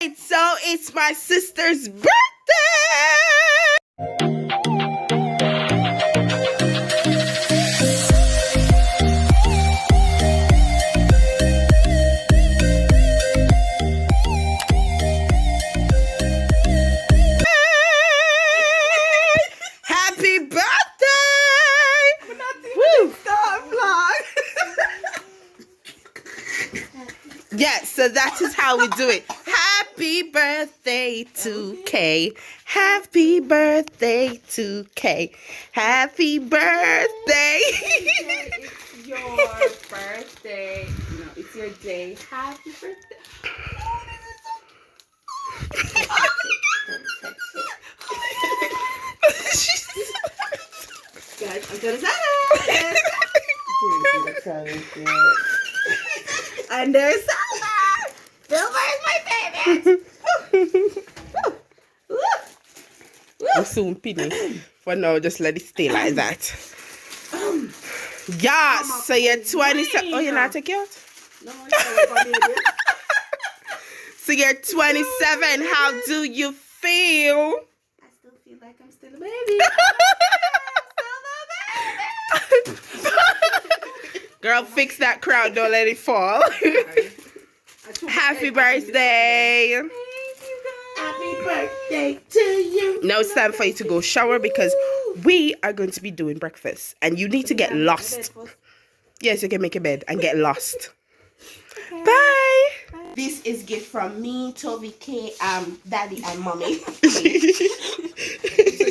So it's my sister's birthday. Happy birthday! Woo! Yes, so that is how we do it. Happy birthday to Kay. Happy birthday to Kay. Happy birthday. It's your birthday. No, it's your day. Happy birthday. Guys, I'm gonna say and there's Silver. Silver is my favorite. We'll soon pin it. For now, just let it stay like that. Yes, so you're 27. Oh, you're not taking out? No, So you're 27. How do you feel? I still feel like I'm still a baby. Girl, fix that crown. Don't let it fall. Happy birthday. Thank you, guys. Happy birthday to you. Now it's time for you to go shower because we are going to be doing breakfast and you need to get lost. Yes, you can make a bed and get lost. Bye. This is gift from me, Toby K, Daddy and Mommy. So I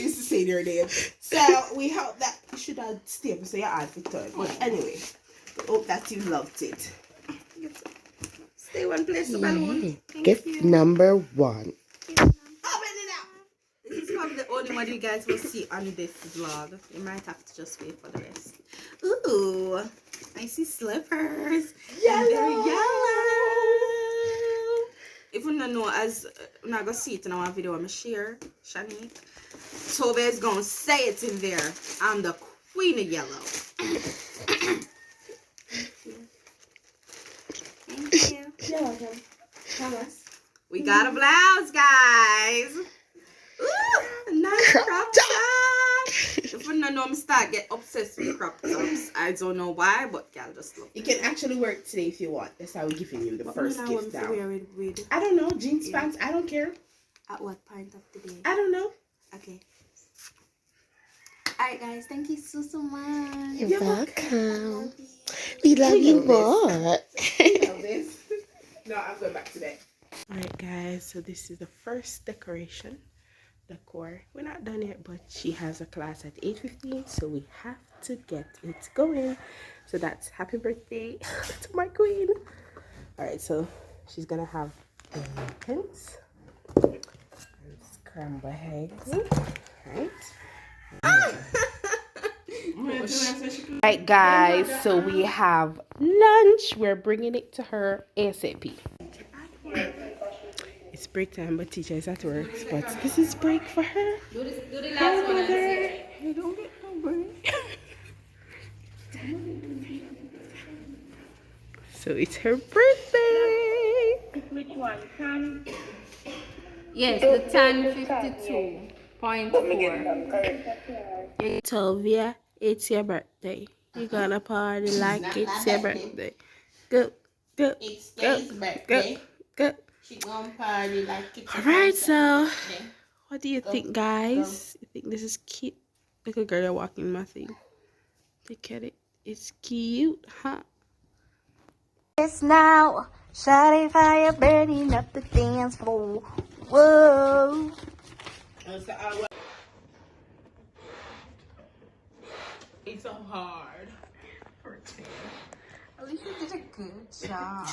used to say their name. So we hope that you should have stayed so your outfit time. But anyway, we hope that you loved it. Stay one place to balloon. Gift number 1. Open it up. This is probably the only one you guys will see on this vlog. You might have to just wait for the rest. Ooh, I see slippers. Yellow. They're yellow. If you don't know, as I'm not gonna see it in our video, I'm share, Shanique. Toby is gonna say it in there. I'm the queen of yellow. Thank you. You're welcome. Thomas. We got a blouse, guys. Ooh, nice crop top. If you don't know, I'm start get obsessed with crop tops. I don't know why, but y'all just look. You can actually wear it today if you want. That's how we're giving you the first gift now. Wear it with I don't know. Jeans pants. I don't care. at what point of the day? I don't know. Okay. Alright, guys. Thank you so much. You're welcome. We love you more. No, I'm going back to bed. Alright, guys. So this is the first decoration. Decor. We're not done yet, but she has a class at 8:15, so we have to get it going. So that's happy birthday to my queen. Alright, so she's gonna have pens and scrambled eggs. Right, guys, so we have lunch. We're bringing it to her ASAP. It's break time, but teacher is at work, but this is break for her. Do the last one. You don't get no break. So it's her birthday. Which one? Tan? Yes, the tan 52.4. Tovia, it's your birthday. You're gonna party like it's your birthday. Go, go, It's go, Dave's go, birthday. go. She gonna party like it's Alright, so what do you think, guys? You think this is cute? Look at girl walking my thing. Look at it. It's cute, huh? It's now shawty fire burning up the dance floor. Whoa. It's so hard. At least you did a good job.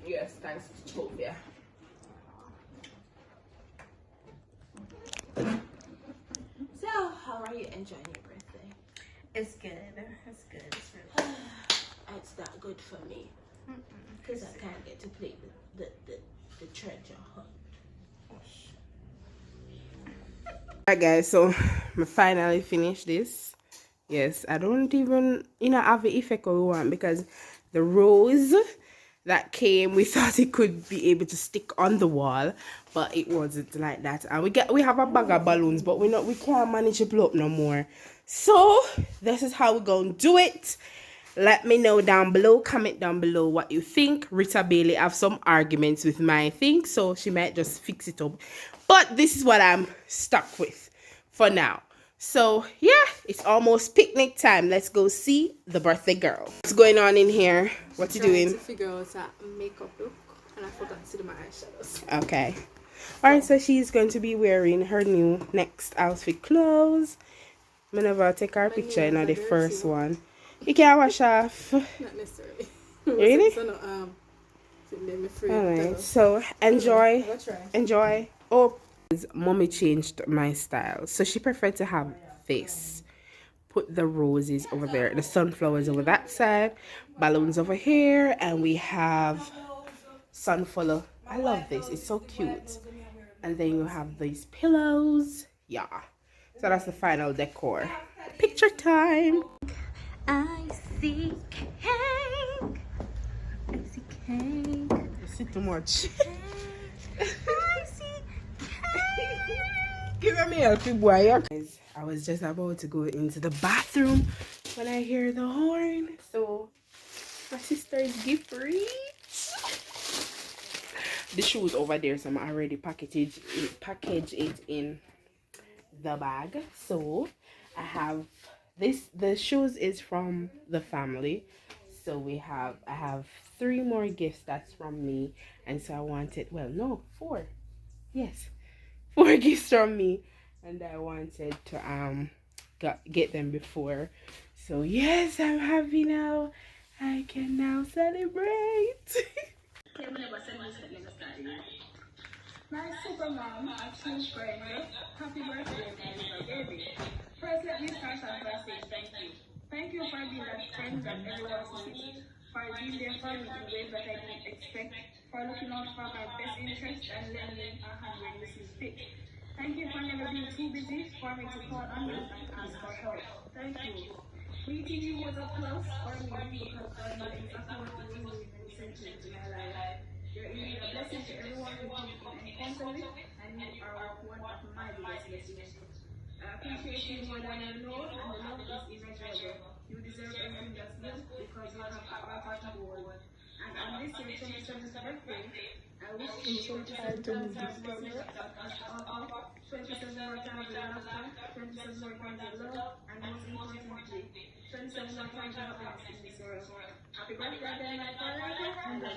Yes, thanks to Tovia. So, how are you enjoying your birthday? It's good. It's good. It's really It's not good for me. Because I can't get to play the treasure hunt. Alright, guys, so I finally finished this. Yes, I don't even have the effect we want because the rose that came. We thought it could be able to stick on the wall, but it wasn't like that. And we have a bag of balloons, but we can't manage to blow up no more. So this is how we're gonna do it. Let me know down below, comment down below what you think. Rita Bailey have some arguments with my thing, so she might just fix it up. But this is what I'm stuck with for now. So yeah, it's almost picnic time. Let's go see the birthday girl. What's going on in here? What you doing? To figure out a makeup look, and I forgot to do my eyeshadows. Okay. Alright, so she's going to be wearing her new next outfit clothes. I'm never take our picture, not the first one. You can wash off. Not necessarily. Really? So no, Alright, so enjoy. Oh, mommy changed my style, so she preferred to have this. Put the roses over there, the sunflowers over that side, balloons over here, and we have sunflower. I love this, it's so cute. And then you have these pillows. Yeah, so that's the final decor. Picture time. I see cake. I see cake. You see too much. I see cake. Give me a big boy. I was just about to go into the bathroom when I hear the horn. So my sister's gift reach. The shoes over there, so I'm already package it in the bag. So I have this. The shoes is from the family. So I have 3 more gifts that's from me, and so I wanted, well, no, 4. Yes, 4 gifts from me, and I wanted to get them before. So yes, I'm happy now. I can now celebrate. My super mom, a true friend, happy birthday, my little baby. First, let me start off by saying thank you. Thank you for being that friend that everyone sees, for being there for me in ways that I didn't expect, for looking out for my best interests and lending a hand when you see fit. Thank you for never being too busy for me to call on you and ask for help. Thank you. Meeting you was a plus for me because I know exactly what you were doing and essential to my life. You're indeed a blessing to everyone who comes in encounter with, and you are one of my biggest blessings. I appreciate you more than you know, and the love is immeasurable. You deserve everything that's good because you have a heart of gold. And on this your 27th birthday, I wish you 27 times as business as awful, 27 more times of laughter, 27 more times of love, and most importantly, 27 more times of happiness in this world. Happy birthday again, my father, and the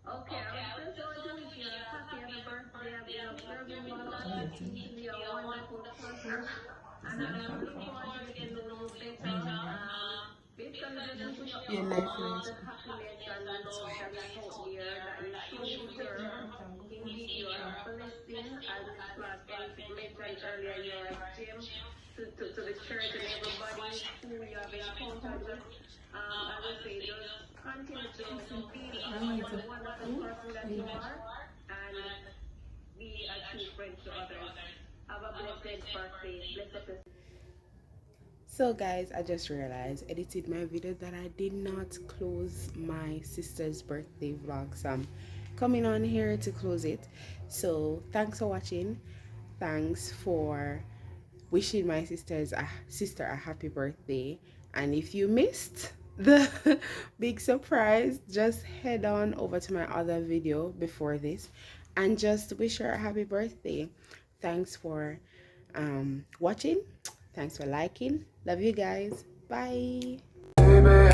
Okay, I'm just going to wish you a happy birthday. I've been observing your life. You're a wonderful person. And I'm looking forward to getting to know you better. Basically, just wish you all the happiness and love that is out there that you show deserve. Indeed, you are a blessing. As Clark mentioned earlier, you are a gem to the church and everybody who you have encountered with. I would say just continue to be the wonderful person that you are and be a true friend to others. Have a blessed birthday. Blessed. So guys, I just realized, edited my video, that I did not close my sister's birthday vlog, so I'm coming on here to close it. So thanks for watching. Thanks for wishing my sister a happy birthday. And if you missed the big surprise, just head on over to my other video before this and just wish her a happy birthday. Thanks for watching. Thanks for liking. Love you guys. Bye. Baby,